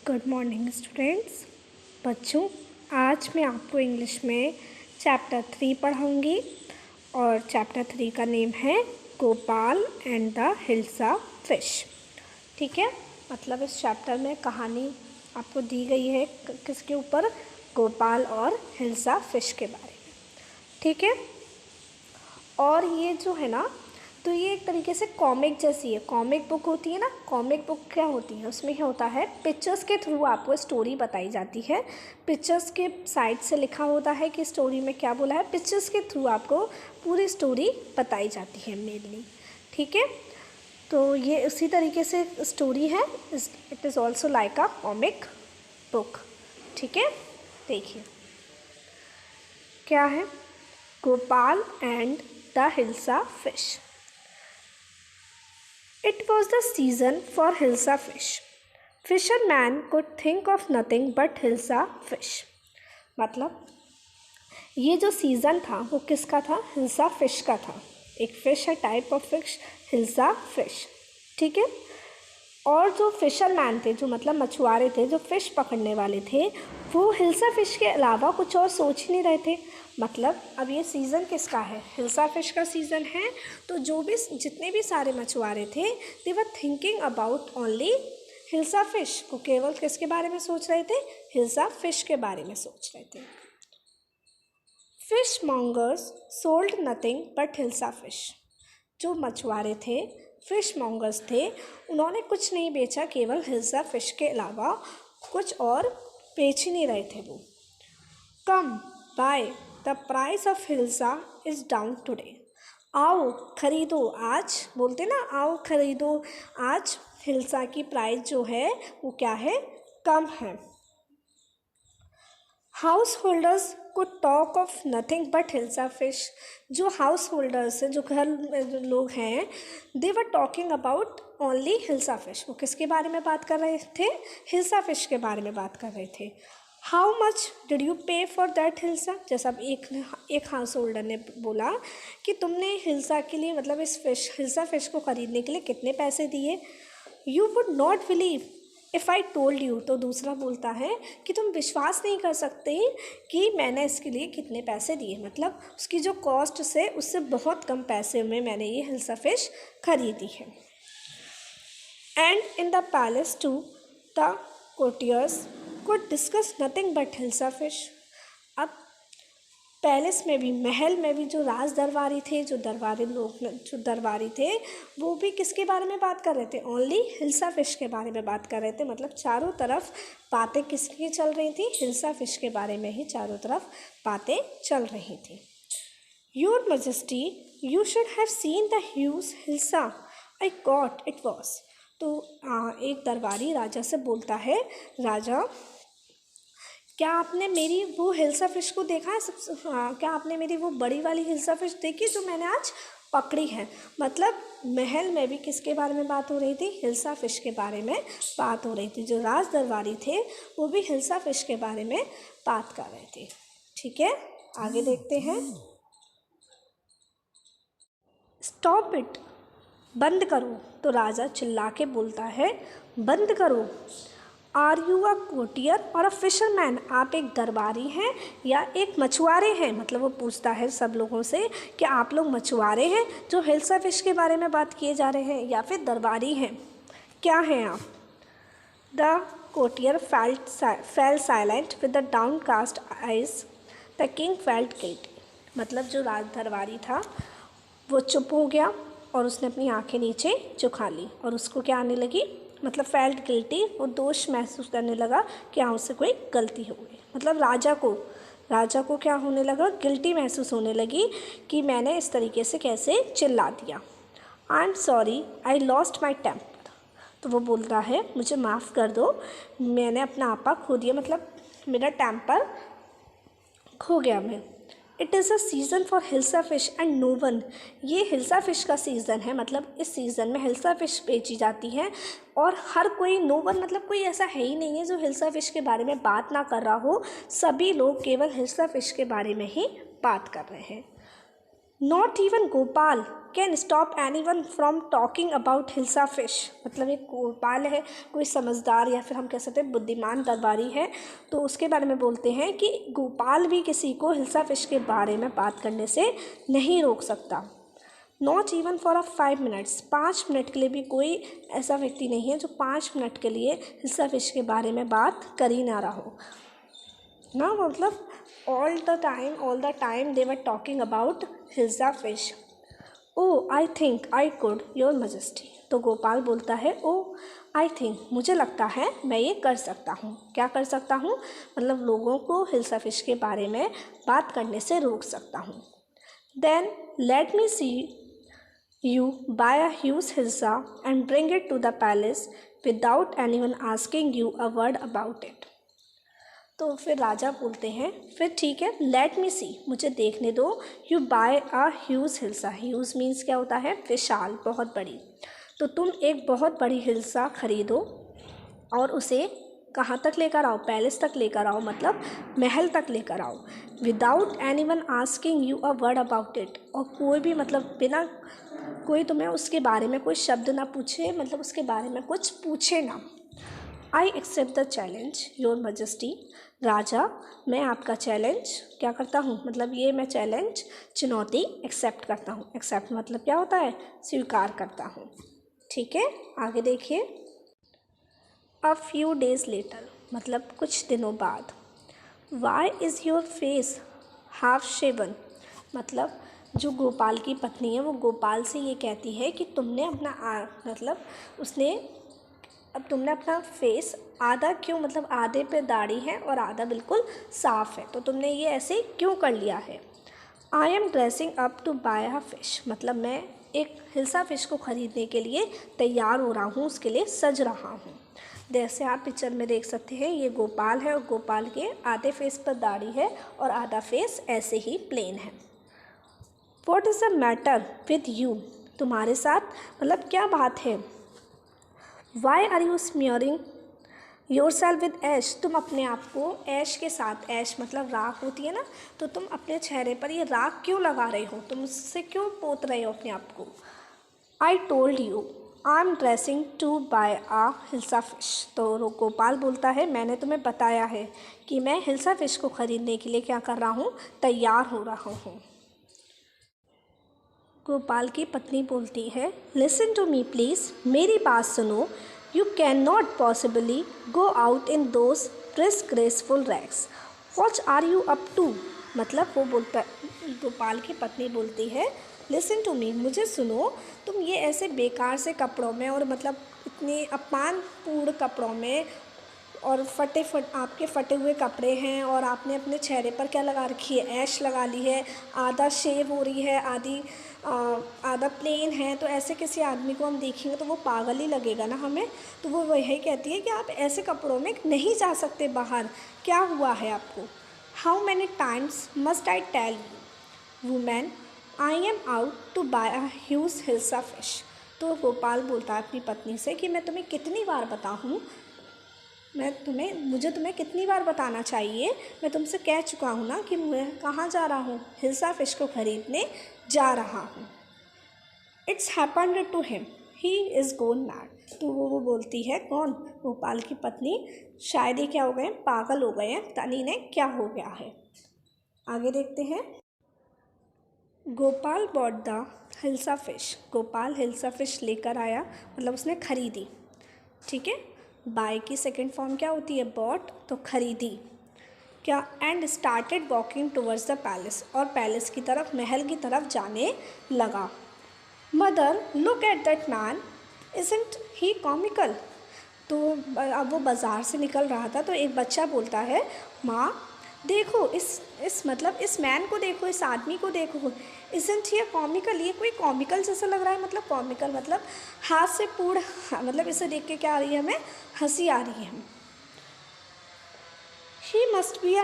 Good morning students. बच्चों, आज मैं आपको इंग्लिश में चैप्टर 3 पढ़ाऊँगी और चैप्टर 3 का नेम है Gopal and the hilsa fish. ठीक है, मतलब इस चैप्टर में कहानी आपको दी गई है किसके ऊपर? गोपाल और हिल्सा फिश के बारे में। ठीक है, और ये जो है ना, तो ये एक तरीके से कॉमिक जैसी है। कॉमिक बुक होती है ना, कॉमिक बुक क्या होती है? उसमें क्या होता है, पिक्चर्स के थ्रू आपको स्टोरी बताई जाती है। पिक्चर्स के साइड से लिखा होता है कि स्टोरी में क्या बोला है, पिक्चर्स के थ्रू आपको पूरी स्टोरी बताई जाती है मेनली। ठीक है, तो ये उसी तरीके से स्टोरी है। It is also like a comic book. ठीक है, देखिए क्या है, Gopal and the hilsa fish. It was the season for Hilsa fish. Fisherman could think of nothing but Hilsa fish. मतलब ये जो सीज़न था वो किसका था? हिल्सा फिश का था। एक फिश है, type of fish, hilsa fish. ठीक है, और जो फिशरमैन थे, जो मतलब मछुआरे थे, जो फ़िश पकड़ने वाले थे, वो हिल्सा फ़िश के अलावा कुछ और सोच ही नहीं रहे थे। मतलब अब ये सीज़न किसका है? हिल्सा फ़िश का सीज़न है। तो जो भी जितने भी सारे मछुआरे थे, they were thinking about only hilsa fish. वो केवल किसके बारे में सोच रहे थे? हिल्सा फ़िश के बारे में सोच रहे थे। Fish mongers sold nothing but hilsa fish. जो मछुआरे थे, फिश मॉन्गर्स थे, उन्होंने कुछ नहीं बेचा, केवल हिल्सा फिश के अलावा कुछ और बेच ही नहीं रहे थे वो। Come by, the price of hilsa is down today. आओ खरीदो आज, बोलते ना, आओ खरीदो आज, हिल्सा की प्राइस जो है वो क्या है? कम है। हाउस होल्डर्स को talk of nothing but hilsa fish. जो हाउस होल्डर्स हैं, जो घर में जो लोग हैं, they were talking about only hilsa fish. वो किसके बारे में बात कर रहे थे? हिल्सा फिश के बारे में बात कर रहे थे। हाउ मच डिड यू पे फॉर दैट हिल्सा? जैसा अब एक हाउस होल्डर ने बोला कि तुमने हिल्सा के लिए, मतलब इस हिल्सा फिश को ख़रीदने के लिए कितने पैसे दिए? You would not believe if I told you. तो दूसरा बोलता है कि तुम विश्वास नहीं कर सकते कि मैंने इसके लिए कितने पैसे दिए। मतलब उसकी जो कॉस्ट से उससे बहुत कम पैसे में मैंने ये हिल्सा फिश खरीदी है। And in the palace to the courtiers could discuss nothing but hilsa fish. अब पैलेस में भी, महल में भी जो राज दरबारी थे, जो दरबारी थे, वो भी किसके बारे में बात कर रहे थे? ओनली हिल्सा फिश के बारे में बात कर रहे थे। मतलब चारों तरफ बातें किसकी चल रही थी? हिल्सा फिश के बारे में ही चारों तरफ बातें चल रही थी। Your majesty, you should have seen the huge hilsa I got it was. तो एक दरबारी राजा से बोलता है, राजा क्या आपने मेरी वो हिल्सा फिश को देखा है? क्या आपने मेरी वो बड़ी वाली हिल्सा फिश देखी जो मैंने आज पकड़ी है? मतलब महल में भी किसके बारे में बात हो रही थी? हिल्सा फिश के बारे में बात हो रही थी। जो राज दरबारी थे वो भी हिल्सा फिश के बारे में बात कर रहे थे। ठीक है, आगे देखते हैं। स्टॉप इट, बंद करो। तो राजा चिल्ला के बोलता है, बंद करो। आर यू अ कोटियर और अ फिशरमैन? आप एक दरबारी हैं या एक मछुआरे हैं? मतलब वो पूछता है सब लोगों से कि आप लोग मछुआरे हैं जो हिल्सा फिश के बारे में बात किए जा रहे हैं, या फिर दरबारी हैं? क्या हैं आप? The courtier fell silent with the downcast eyes. The king felt guilty. मतलब जो राज दरबारी था वो चुप हो गया और उसने अपनी आंखें नीचे झुका ली, और उसको क्या आने लगी? मतलब फेल्ट गिल्टी, वो दोष महसूस करने लगा कि हाँ उससे कोई गलती हो गई। मतलब राजा को क्या होने लगा? गिल्टी महसूस होने लगी कि मैंने इस तरीके से कैसे चिल्ला दिया। I am sorry, I lost my temper. तो वो बोलता है, मुझे माफ़ कर दो, मैंने अपना आपा खो दिया, मतलब मेरा टेम्पर खो गया मैं। It is a season for hilsa fish and no one. ये हिल्सा फिश का सीज़न है, मतलब इस सीज़न में हिल्सा फिश बेची जाती है और हर कोई, नो वन मतलब कोई ऐसा है ही नहीं है जो हिल्सा फिश के बारे में बात ना कर रहा हो। सभी लोग केवल हिल्सा फिश के बारे में ही बात कर रहे हैं। Not even Gopal can stop any one from talking about hilsa fish. मतलब एक गोपाल है, कोई समझदार या फिर हम कह सकते हैं बुद्धिमान दरबारी है, तो उसके बारे में बोलते हैं कि गोपाल भी किसी को हिल्सा फिश के बारे में बात करने से नहीं रोक सकता। Not even for a 5 minutes, 5 minute के लिए भी कोई ऐसा व्यक्ति नहीं है जो 5 मिनट के लिए हिल्सा फिश के बारे में बात कर ही ना रहा हो ना। मतलब all the time they were talking about hilsa fish. Oh I think I could your majesty. तो गोपाल बोलता है, ओ आई थिंक, मुझे लगता है मैं ये कर सकता हूँ। क्या कर सकता हूँ? मतलब लोगों को हिल्सा फिश के बारे में बात करने से रोक सकता हूँ। Then let me see you buy a huge hilsa and bring it to the palace without anyone asking you a word about it। तो फिर राजा बोलते हैं, फिर ठीक है, लेट मी सी, मुझे देखने दो। You buy a huge hilsa, huge means क्या होता है? विशाल, बहुत बड़ी। तो तुम एक बहुत बड़ी हिल्सा खरीदो और उसे कहाँ तक लेकर आओ? पैलेस तक लेकर आओ, मतलब महल तक लेकर आओ। Without any one asking you a word about it, और कोई भी मतलब बिना कोई तुम्हें उसके बारे में कोई शब्द ना पूछे, मतलब उसके बारे में कुछ पूछे ना। I accept the challenge your majesty. राजा, मैं आपका चैलेंज क्या करता हूँ? मतलब ये मैं चैलेंज, चुनौती एक्सेप्ट करता हूँ। एक्सेप्ट मतलब क्या होता है? स्वीकार करता हूँ। ठीक है, आगे देखिए। अ फ्यू डेज लेटर, मतलब कुछ दिनों बाद। Why is your face half shaven. मतलब जो गोपाल की पत्नी है वो गोपाल से ये कहती है कि तुमने अपना मतलब उसने अब तुमने अपना फेस आधा क्यों, मतलब आधे पे दाढ़ी है और आधा बिल्कुल साफ़ है, तो तुमने ये ऐसे क्यों कर लिया है? I am dressing up to buy a fish. मतलब मैं एक हिल्सा फिश को ख़रीदने के लिए तैयार हो रहा हूँ, उसके लिए सज रहा हूँ। जैसे आप पिक्चर में देख सकते हैं, ये गोपाल है और गोपाल के आधे फेस पर दाढ़ी है और आधा फेस ऐसे ही प्लेन है। What is the matter with you. तुम्हारे साथ मतलब क्या बात है? Why are you smearing yourself with ash. तुम अपने आप को ऐश के साथ, ऐश मतलब राख होती है ना, तो तुम अपने चेहरे पर ये राख क्यों लगा रहे हो? तुम उससे क्यों पोत रहे हो अपने आप को? I told you I am dressing to buy a hilsa fish. तो गोपाल बोलता है, मैंने तुम्हें बताया है कि मैं हिल्सा फिश को ख़रीदने के लिए क्या कर रहा हूँ? तैयार हो रहा हूँ। गोपाल की पत्नी बोलती है, लिसन टू मी प्लीज़, मेरी बात सुनो। You can not possibly go out in those disgraceful rags. What are you up to. मतलब वो बोलता, गोपाल की पत्नी बोलती है, लिसन टू मी, मुझे सुनो, तुम ये ऐसे बेकार से कपड़ों में और मतलब इतने अपमानपूर्ण कपड़ों में और आपके फटे हुए कपड़े हैं और आपने अपने चेहरे पर क्या लगा रखी है? ऐश लगा ली है, आधा शेव हो रही है, आधा प्लेन है। तो ऐसे किसी आदमी को हम देखेंगे तो वो पागल ही लगेगा ना हमें। तो वो वही कहती है कि आप ऐसे कपड़ों में नहीं जा सकते बाहर, क्या हुआ है आपको? How many times must I tell you women I am out to buy a huge hilsa fish. तो गोपाल बोलता है अपनी पत्नी से कि मैं तुम्हें कितनी बार बताऊँ, मुझे तुम्हें कितनी बार बताना चाहिए? मैं तुमसे कह चुका हूँ ना कि मैं कहाँ जा रहा हूँ? हिल्सा फिश को ख़रीदने जा रहा हूँ। It's happened to him, he is gone mad. तो वो बोलती है, कौन? गोपाल की पत्नी, शायद ही क्या हो गए, पागल हो गए हैं, तनी ने क्या हो गया है। आगे देखते हैं। Gopal bought the hilsa fish. Gopal hilsa fish लेकर आया, मतलब उसने खरीदी। ठीक है, बाय की सेकेंड फॉर्म क्या होती है? बॉट, तो खरीदी क्या। And started walking towards the palace, और पैलेस की तरफ, महल की तरफ जाने लगा। Mother look at that man, isn't he comical. तो अब वो बाज़ार से निकल रहा था तो एक बच्चा बोलता है, माँ देखो इस मैन को देखो, इस आदमी को देखो। इजंट ही कॉमिकल, ये कोई कॉमिकल जैसा लग रहा है। मतलब कॉमिकल मतलब हाथ से पूर्ण, मतलब इसे देख के क्या आ रही है हमें? हंसी आ रही है। ही must be a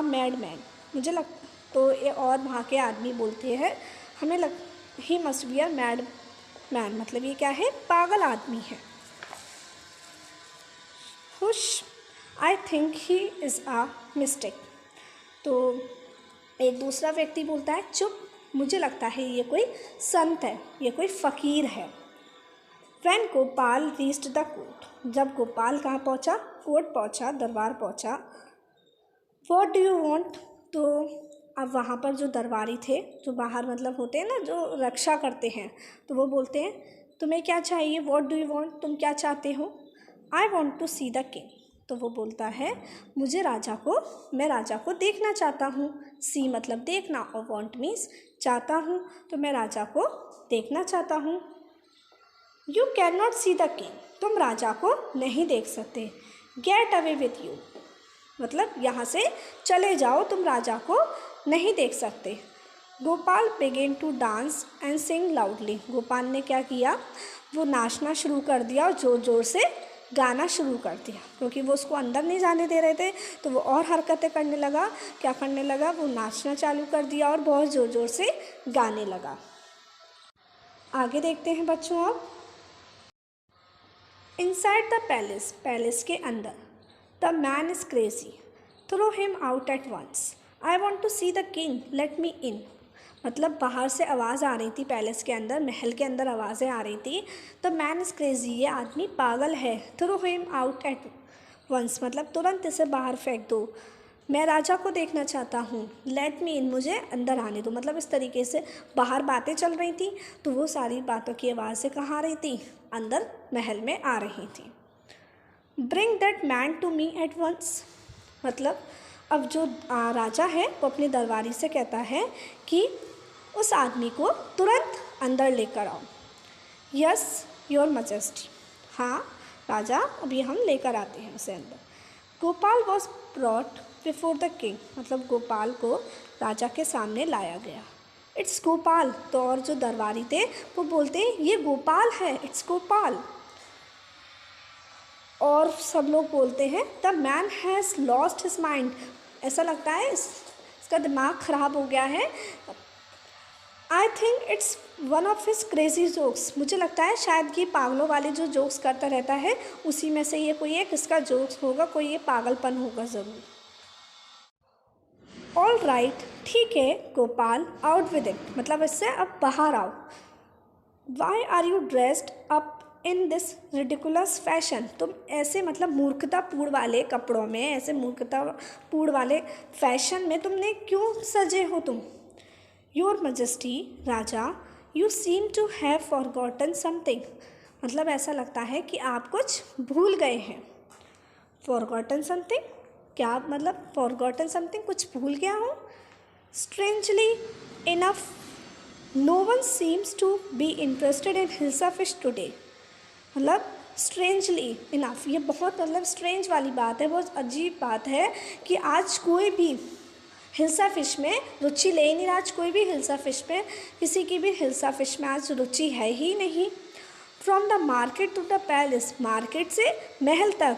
mad man. मुझे लग, तो ये और वहाँ के आदमी बोलते हैं, हमें लग he must be a mad man, मतलब ये क्या है? पागल आदमी है। Hush, I think he is a mistake. तो एक दूसरा व्यक्ति बोलता है, चुप, मुझे लगता है ये कोई संत है, ये कोई फ़कीर है। When Gopal reached the court, जब गोपाल कहाँ पहुँचा? कोर्ट पहुँचा, दरबार पहुँचा। What do you want? तो अब वहाँ पर जो दरबारी थे, जो बाहर मतलब होते हैं ना, जो रक्षा करते हैं, तो वो बोलते हैं तुम्हें क्या चाहिए? What do you want? तुम क्या चाहते हो? I want to see the king. तो वो बोलता है मैं राजा को देखना चाहता हूँ। सी मतलब देखना और want मीन्स चाहता हूँ, तो मैं राजा को देखना चाहता हूँ। You cannot see the king, तुम राजा को नहीं देख सकते। Get away with you, मतलब यहाँ से चले जाओ, तुम राजा को नहीं देख सकते। Gopal began to dance and sing loudly, Gopal ने क्या किया? वो नाचना शुरू कर दिया और ज़ोर ज़ोर से गाना शुरू कर दिया, क्योंकि वो उसको अंदर नहीं जाने दे रहे थे, तो वो और हरकतें करने लगा। क्या करने लगा? वो नाचना चालू कर दिया और बहुत ज़ोर ज़ोर से गाने लगा। आगे देखते हैं बच्चों अब। इनसाइड द पैलेस, पैलेस के अंदर। The man is crazy, throw him out at once. I want to see the king, let me in. मतलब बाहर से आवाज़ आ रही थी, पैलेस के अंदर, महल के अंदर आवाज़ें आ रही थी। द मैन इज़ क्रेजी, ये आदमी पागल है। Throw him out at once मतलब तुरंत इसे बाहर फेंक दो। मैं राजा को देखना चाहता हूँ, लेट मी इन, मुझे अंदर आने दो। मतलब इस तरीके से बाहर बातें चल रही थी, तो वो सारी बातों की आवाज़ें कहाँ आ रही थी? अंदर महल में आ रही थी। Bring that man to me at once, मतलब अब जो राजा है वो अपने दरबारी से कहता है कि उस आदमी को तुरंत अंदर लेकर आओ। यस योर मजेस्टी, हाँ राजा, अभी हम लेकर आते हैं उसे अंदर। Gopal was brought before the king, मतलब गोपाल को राजा के सामने लाया गया। इट्स गोपाल, तो और जो दरबारी थे वो बोलते हैं ये गोपाल है, इट्स गोपाल। और सब लोग बोलते हैं the man has lost his mind, ऐसा लगता है इसका दिमाग ख़राब हो गया है। I think it's one of his crazy jokes, मुझे लगता है शायद ये पागलों वाले जो जोक्स करता रहता है उसी में से ये कोई एक इसका जोक्स होगा, कोई ये पागलपन होगा ज़रूर। ऑल राइट, ठीक है गोपाल, आउट विद इट, मतलब इससे अब बाहर आओ। Why are you dressed up in this ridiculous fashion, तुम ऐसे मतलब मूर्खतापूर्ण वाले कपड़ों में, ऐसे मूर्खतापूर्ण वाले फैशन में तुमने क्यों सजे हो तुम? योर मजेस्टी, राजा, you seem to have forgotten something, मतलब ऐसा लगता है कि आप कुछ भूल गए हैं। फॉरगॉटन समथिंग, क्या मतलब फॉरगॉटन समथिंग, कुछ भूल गया हूँ? Strangely enough no one seems to be interested in hilsa fish today, मतलब स्ट्रेंजली इनफ, ये बहुत मतलब स्ट्रेंज वाली बात है, बहुत अजीब बात है कि आज कोई भी हिल्सा फिश में रुचि ले ही नहीं रहा। आज कोई भी हिल्सा फिश में, किसी की भी हिल्सा फिश में आज रुचि है ही नहीं। From the market to the palace, market से महल तक,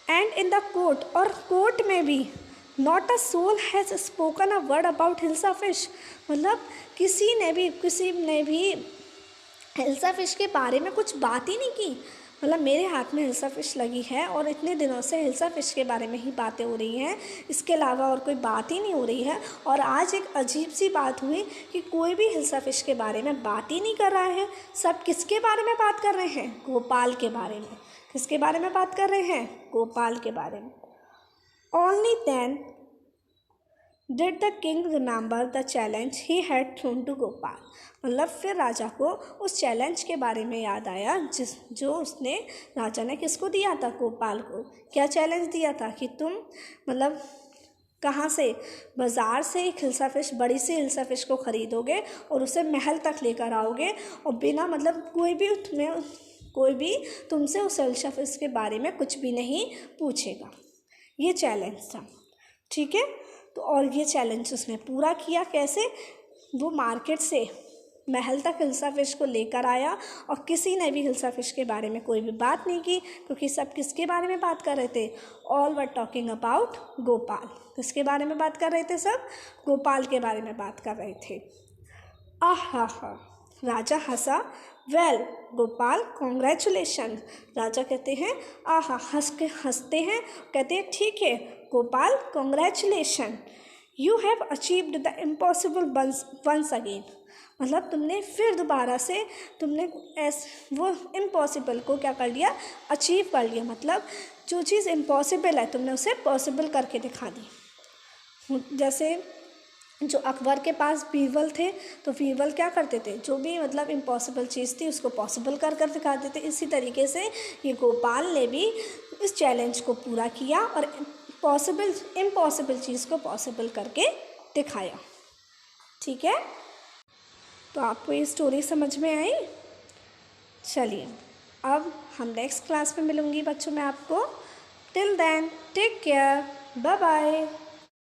एंड इन द कोर्ट, और कोर्ट में भी, not a soul has spoken a word about hilsa fish, मतलब किसी ने भी हिल्सा फिश के बारे में कुछ बात ही नहीं की। मतलब मेरे हाथ में हिल्सा फिश लगी है और इतने दिनों से हिल्सा फिश के बारे में ही बातें हो रही हैं, इसके अलावा और कोई बात ही नहीं हो रही है। और आज एक अजीब सी बात हुई कि कोई भी हिल्सा फिश के बारे में बात ही नहीं कर रहा है। सब किसके बारे में बात कर रहे हैं? गोपाल के बारे में। किसके बारे में बात कर रहे हैं? गोपाल के बारे में। Only then did the king remember the challenge he had thrown to Gopal, मतलब फिर राजा को उस चैलेंज के बारे में याद आया जो उसने राजा ने किसको दिया था? गोपाल को। क्या चैलेंज दिया था कि तुम मतलब कहाँ से, बाज़ार से एक हिल्सा फिश, बड़ी सी हिल्सा फिश को ख़रीदोगे और उसे महल तक लेकर आओगे और बिना मतलब कोई भी तुमसे उस हिल्सा फिश के बारे में कुछ भी नहीं पूछेगा। ये चैलेंज था, ठीक है। तो और ये चैलेंज उसने पूरा किया। कैसे? वो मार्केट से महल तक हिल्सा फिश को लेकर आया और किसी ने भी हिल्सा फिश के बारे में कोई भी बात नहीं की, क्योंकि सब किसके बारे में बात कर रहे थे? All were talking about Gopal. किसके बारे में बात कर रहे थे? सब गोपाल के बारे में बात कर रहे थे। आहा, राजा हंसा। वेल गोपाल कॉन्ग्रेचुलेशन, राजा कहते हैं आहा, हंसते हैं, कहते हैं ठीक है Gopal congratulation, you have achieved the impossible once again, मतलब तुमने फिर दोबारा से तुमने वो इम्पॉसिबल को क्या कर लिया, अचीव कर लिया, मतलब जो चीज़ इम्पॉसिबल है तुमने उसे पॉसिबल करके दिखा दी। जैसे जो अकबर के पास बीरबल थे, तो बीरबल क्या करते थे, जो भी मतलब इम्पॉसिबल चीज़ थी उसको पॉसिबल कर कर दिखाते थे। इसी तरीके से ये गोपाल ने भी इस चैलेंज को पूरा किया और इम्पॉसिबल चीज़ को पॉसिबल करके दिखाया। ठीक है, तो आपको ये स्टोरी समझ में आई? चलिए, अब हम नेक्स्ट क्लास में मिलूँगी बच्चों मैं आपको। Till then take care, bye bye.